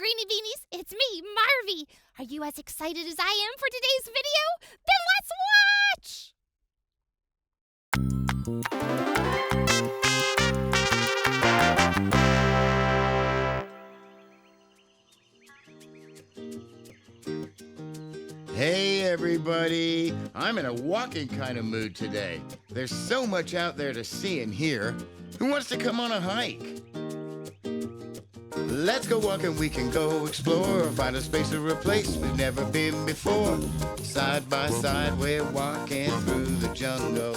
Greenie Beanies. It's me, Marvy. Are you as excited as I am for today's video? Then let's watch! Hey everybody! I'm in a walking kind of mood today. There's so much out there to see and hear. Who wants to come on a hike? Let's go walking, we can go explore, find a space or a place we've never been before. Side by side we're walking through the jungle.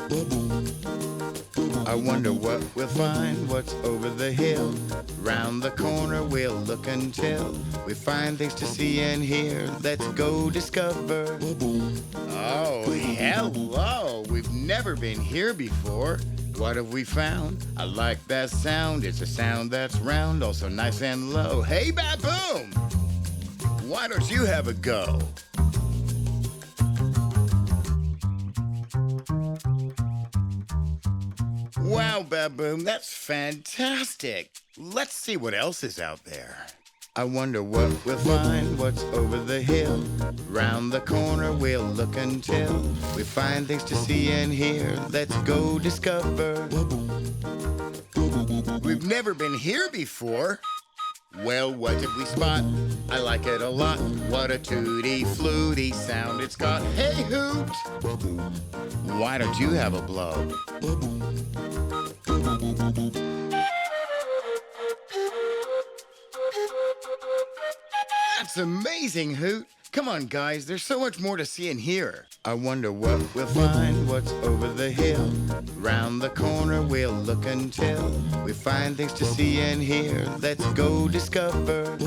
I wonder what we'll find, what's over the hill. Round the corner we'll look until we find things to see and hear. Let's go discover. Oh, hello! We've never been here before. What have we found? I like that sound. It's a sound that's round, also nice and low. Hey, Baboom! Why don't you have a go? Wow, Baboom, that's fantastic. Let's see what else is out there. I wonder what we'll find, what's over the hill. Round the corner we'll look until we find things to see and hear. Let's go discover. We've never been here before. Well, what did we spot? I like it a lot. What a tooty fluty sound it's got. Hey, Hoot! Why don't you have a blow? That's amazing, Hoot. Come on, guys, there's so much more to see and hear. I wonder what we'll find, what's over the hill. Round the corner we'll look until we find things to see and hear. Let's go discover.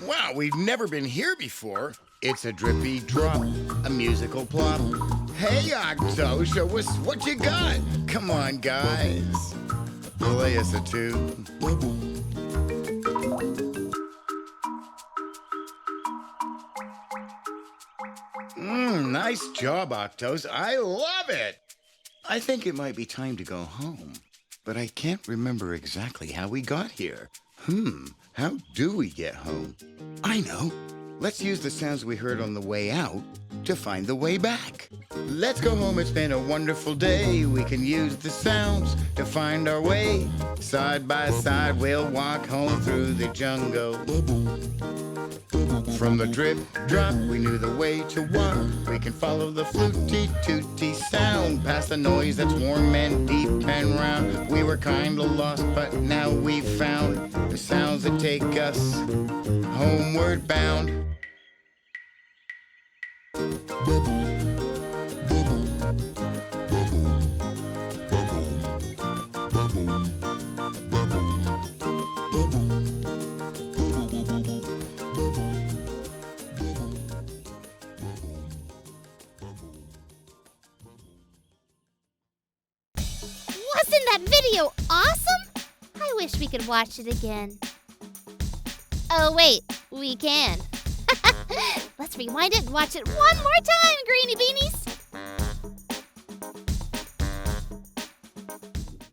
Wow, we've never been here before. It's a drippy drop, a musical plop. Hey, Octo, show us what you got. Come on, guys. Play us a tune. Nice job, Octos. I love it. I think it might be time to go home, but I can't remember exactly how we got here. How do we get home? I know. Let's use the sounds we heard on the way out to find the way back. Let's go home. It's been a wonderful day. We can use the sounds to find our way. Side by side, we'll walk home through the jungle. From the drip drop, we knew the way to walk. We can follow the fluty tooty sound, past the noise that's warm and deep and round. We were kinda lost, but now we've found the sounds that take us homeward bound. Wasn't that video awesome? I wish we could watch it again. Oh, wait, we can. Let's rewind it and watch it one more time, Greenie Beanies.